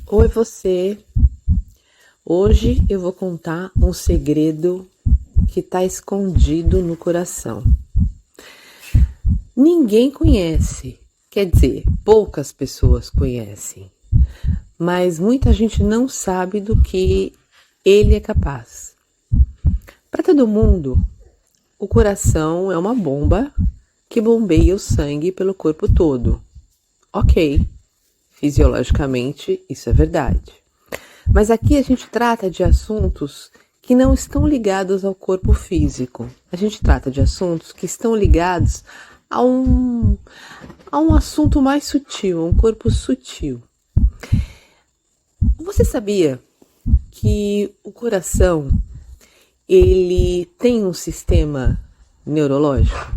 Oi, você! Hoje eu vou contar um segredo que está escondido no coração. Ninguém conhece, quer dizer, poucas pessoas conhecem, mas muita gente não sabe do que ele é capaz. Para todo mundo, o coração é uma bomba que bombeia o sangue pelo corpo todo. Ok, fisiologicamente isso é verdade. Mas aqui a gente trata de assuntos que não estão ligados ao corpo físico. A gente trata de assuntos que estão ligados a um assunto mais sutil, a um corpo sutil. Você sabia que o coração, ele tem um sistema neurológico?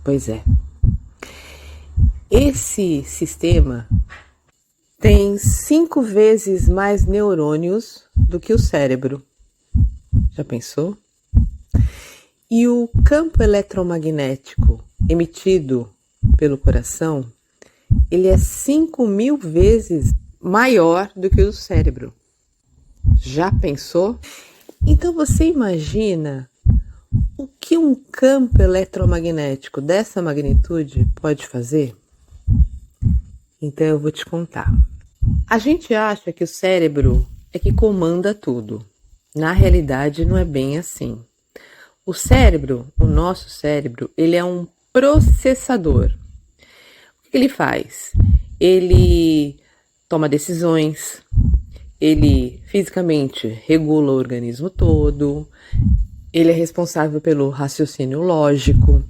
Pois é. Esse sistema tem 5 vezes mais neurônios do que o cérebro. Já pensou? E o campo eletromagnético emitido pelo coração, ele é 5.000 vezes maior do que o cérebro. Já pensou? Então você imagina o que um campo eletromagnético dessa magnitude pode fazer? Então eu vou te contar. A gente acha que o cérebro é que comanda tudo. Na realidade não é bem assim. O cérebro, o nosso cérebro, ele é um processador. O que ele faz? Ele toma decisões, ele fisicamente regula o organismo todo, ele é responsável pelo raciocínio lógico,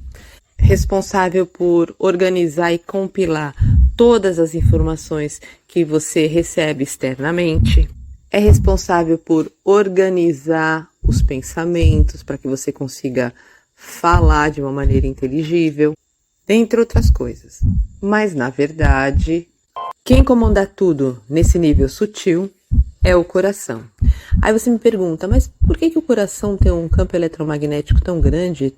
responsável por organizar e compilar todas as informações que você recebe externamente, é responsável por organizar os pensamentos para que você consiga falar de uma maneira inteligível, dentre outras coisas. Mas, na verdade, quem comanda tudo nesse nível sutil é o coração. Aí você me pergunta, mas por que o coração tem um campo eletromagnético tão grande,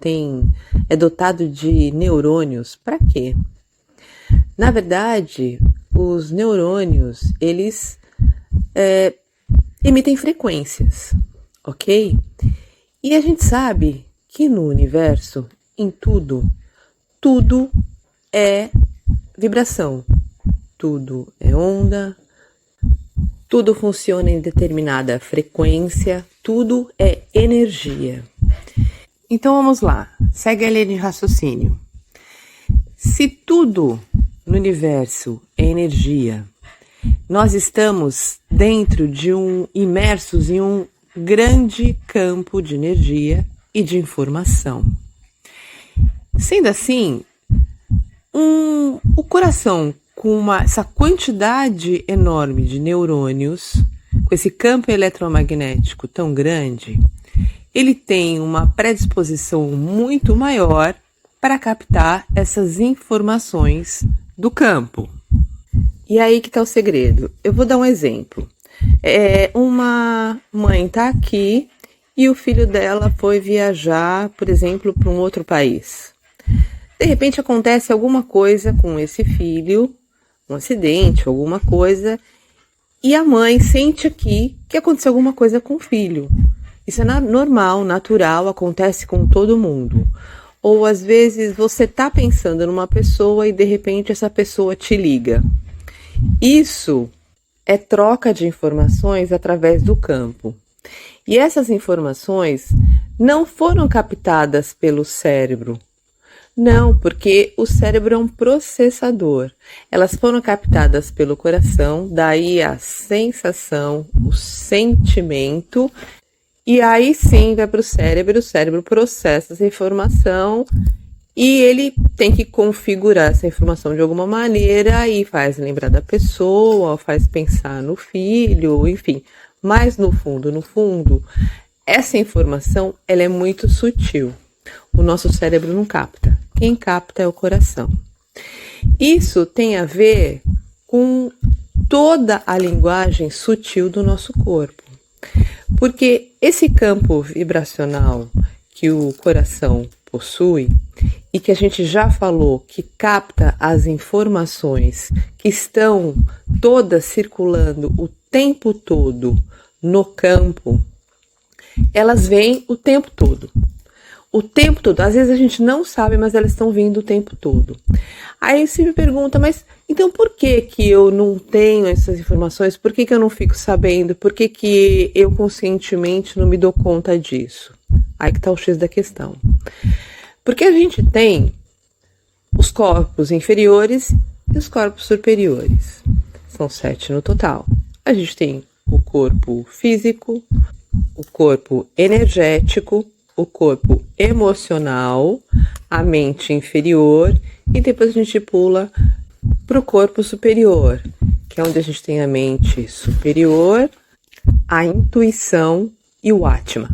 é dotado de neurônios? Para quê? Na verdade, os neurônios, eles emitem frequências, ok? E a gente sabe que no universo, em tudo é vibração, tudo é onda, tudo funciona em determinada frequência, tudo é energia. Então vamos lá, segue a linha de raciocínio. Se tudo no universo é energia, nós estamos imersos em um grande campo de energia e de informação. Sendo assim, o coração com essa quantidade enorme de neurônios, com esse campo eletromagnético tão grande, ele tem uma predisposição muito maior para captar essas informações do campo. E aí que está o segredo. Eu vou dar um exemplo. Uma mãe está aqui e o filho dela foi viajar, por exemplo, para um outro país. De repente acontece alguma coisa com esse filho, um acidente, alguma coisa, e a mãe sente aqui que aconteceu alguma coisa com o filho. Isso é normal, natural, acontece com todo mundo. Ou às vezes você está pensando numa pessoa e de repente essa pessoa te liga. Isso é troca de informações através do campo. E essas informações não foram captadas pelo cérebro. Não, porque o cérebro é um processador. Elas foram captadas pelo coração, daí a sensação, o sentimento, e aí sim vai para o cérebro processa essa informação e ele tem que configurar essa informação de alguma maneira e faz lembrar da pessoa, faz pensar no filho, enfim. Mas no fundo, essa informação ela é muito sutil. O nosso cérebro não capta. Quem capta é o coração. Isso tem a ver com toda a linguagem sutil do nosso corpo. Porque esse campo vibracional que o coração possui e que a gente já falou que capta as informações que estão todas circulando o tempo todo no campo, elas vêm o tempo todo. O tempo todo. Às vezes a gente não sabe, mas elas estão vindo o tempo todo. Aí você me pergunta, mas então por que que eu não tenho essas informações? Por que que eu não fico sabendo? Por que que eu conscientemente não me dou conta disso? Aí que tá o X da questão. Porque a gente tem os corpos inferiores e os corpos superiores. São 7 no total. A gente tem o corpo físico, o corpo energético, o corpo emocional, a mente inferior, e depois a gente pula para o corpo superior, que é onde a gente tem a mente superior, a intuição e o Atma.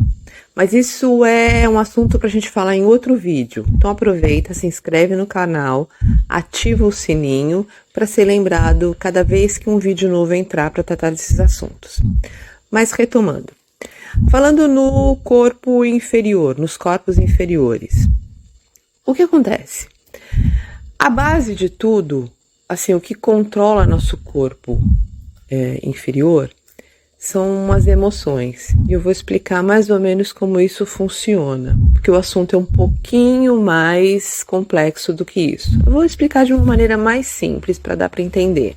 Mas isso é um assunto para a gente falar em outro vídeo. Então aproveita, se inscreve no canal, ativa o sininho para ser lembrado cada vez que um vídeo novo entrar para tratar desses assuntos. Mas retomando. Falando no corpo inferior, nos corpos inferiores, o que acontece? A base de tudo, assim, o que controla nosso corpo inferior, são as emoções. E eu vou explicar mais ou menos como isso funciona, porque o assunto é um pouquinho mais complexo do que isso. Eu vou explicar de uma maneira mais simples para dar para entender.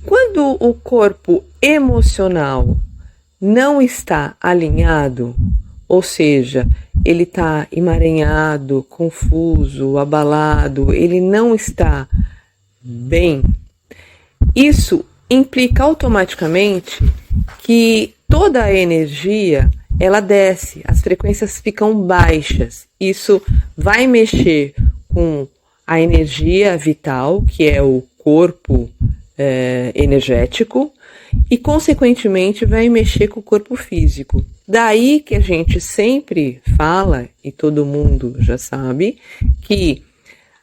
Quando o corpo emocional não está alinhado, ou seja, ele está emaranhado, confuso, abalado, ele não está bem, isso implica automaticamente que toda a energia ela desce, as frequências ficam baixas. Isso vai mexer com a energia vital, que é o corpo energético, e consequentemente vai mexer com o corpo físico. Daí que a gente sempre fala, e todo mundo já sabe, que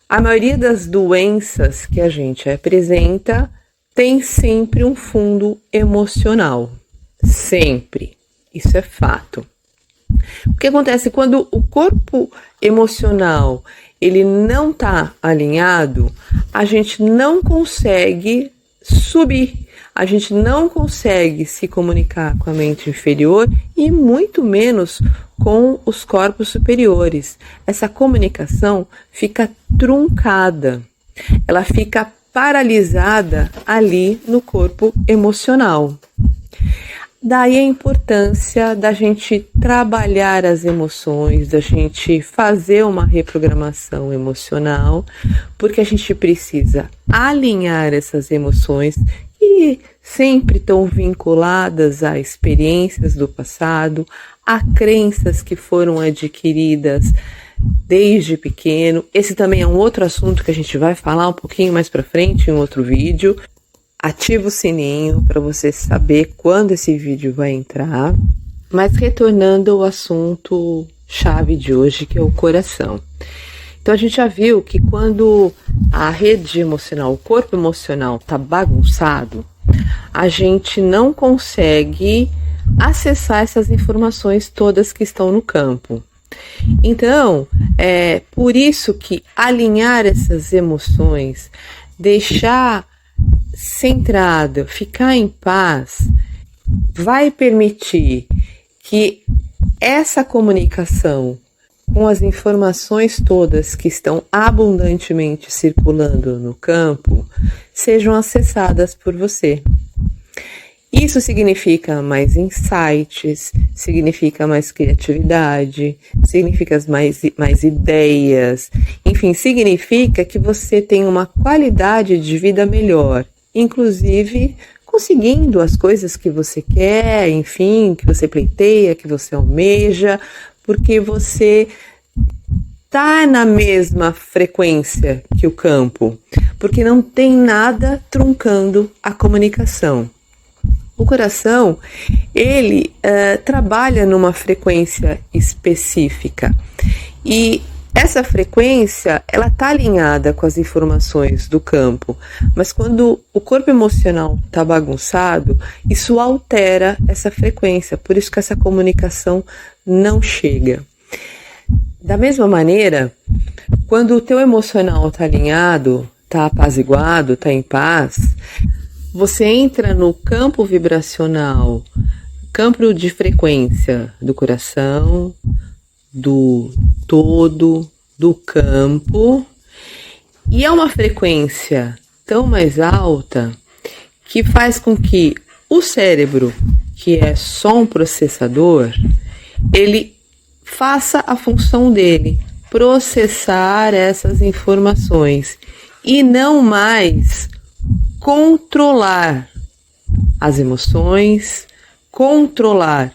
a maioria das doenças que a gente apresenta tem sempre um fundo emocional. Sempre. Isso é fato. O que acontece quando o corpo emocional ele não está alinhado, a gente não consegue subir. A gente não consegue se comunicar com a mente inferior e muito menos com os corpos superiores. Essa comunicação fica truncada, ela fica paralisada ali no corpo emocional. Daí a importância da gente trabalhar as emoções, da gente fazer uma reprogramação emocional, porque a gente precisa alinhar essas emoções que sempre estão vinculadas a experiências do passado, a crenças que foram adquiridas desde pequeno. Esse também é um outro assunto que a gente vai falar um pouquinho mais para frente em outro vídeo. Ativa o sininho para você saber quando esse vídeo vai entrar. Mas retornando ao assunto chave de hoje, que é o coração. Então a gente já viu que quando a rede emocional, o corpo emocional está bagunçado, a gente não consegue acessar essas informações todas que estão no campo. Então, é por isso que alinhar essas emoções, deixar centrado, ficar em paz, vai permitir que essa comunicação com as informações todas que estão abundantemente circulando no campo sejam acessadas por você. Isso significa mais insights, significa mais criatividade, significa mais ideias, enfim, significa que você tem uma qualidade de vida melhor, inclusive conseguindo as coisas que você quer, enfim, que você pleiteia, que você almeja, porque você está na mesma frequência que o campo, porque não tem nada truncando a comunicação. O coração, ele trabalha numa frequência específica e essa frequência, ela está alinhada com as informações do campo, mas quando o corpo emocional está bagunçado, isso altera essa frequência, por isso que essa comunicação não chega. Da mesma maneira, quando o teu emocional está alinhado, está apaziguado, está em paz, você entra no campo vibracional, campo de frequência do coração, do todo, do campo, e é uma frequência tão mais alta que faz com que o cérebro, que é só um processador, ele faça a função dele, processar essas informações e não mais controlar as emoções, controlar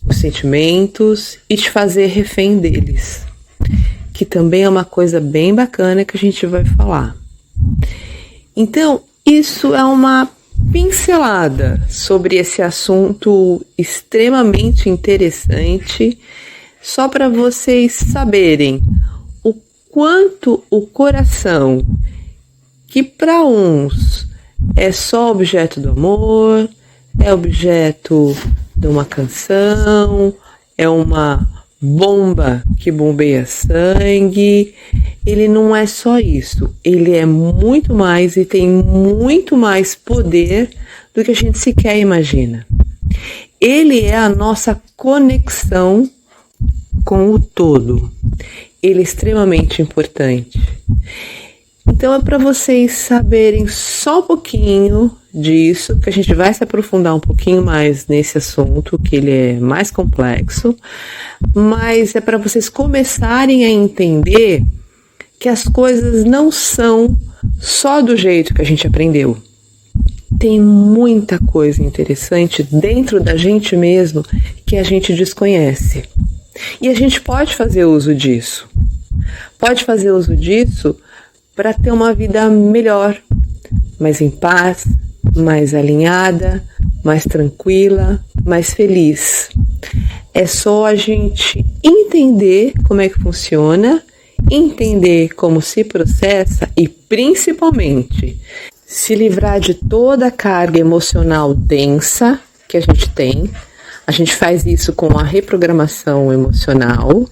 os sentimentos e te fazer refém deles, que também é uma coisa bem bacana que a gente vai falar. Então, isso é uma pincelada sobre esse assunto extremamente interessante, só para vocês saberem o quanto o coração, que para uns é só objeto do amor, é objeto de uma canção, é uma bomba que bombeia sangue, ele não é só isso, ele é muito mais e tem muito mais poder do que a gente sequer imagina. Ele é a nossa conexão com o todo, ele é extremamente importante. Então é para vocês saberem só um pouquinho disso, que a gente vai se aprofundar um pouquinho mais nesse assunto, que ele é mais complexo, mas é para vocês começarem a entender que as coisas não são só do jeito que a gente aprendeu. Tem muita coisa interessante dentro da gente mesmo que a gente desconhece. E a gente pode fazer uso disso. Pode fazer uso disso para ter uma vida melhor, mais em paz, mais alinhada, mais tranquila, mais feliz. É só a gente entender como é que funciona, entender como se processa e, principalmente, se livrar de toda a carga emocional densa que a gente tem. A gente faz isso com a reprogramação emocional,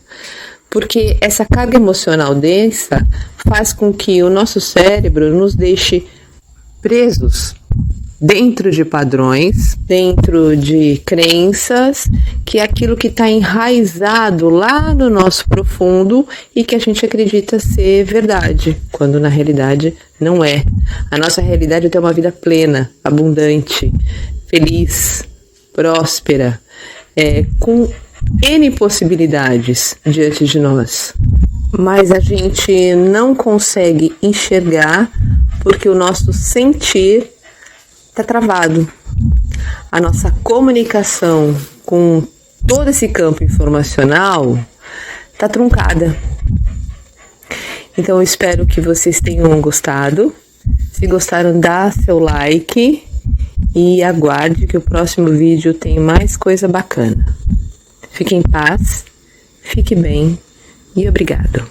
porque essa carga emocional densa faz com que o nosso cérebro nos deixe presos dentro de padrões, dentro de crenças, que é aquilo que está enraizado lá no nosso profundo e que a gente acredita ser verdade, quando na realidade não é. A nossa realidade é ter uma vida plena, abundante, feliz, próspera, com N possibilidades diante de nós. Mas a gente não consegue enxergar porque o nosso sentir está travado. A nossa comunicação com todo esse campo informacional está truncada. Então eu espero que vocês tenham gostado. Se gostaram, dá seu like e aguarde que o próximo vídeo tem mais coisa bacana. Fique em paz, fique bem e obrigado.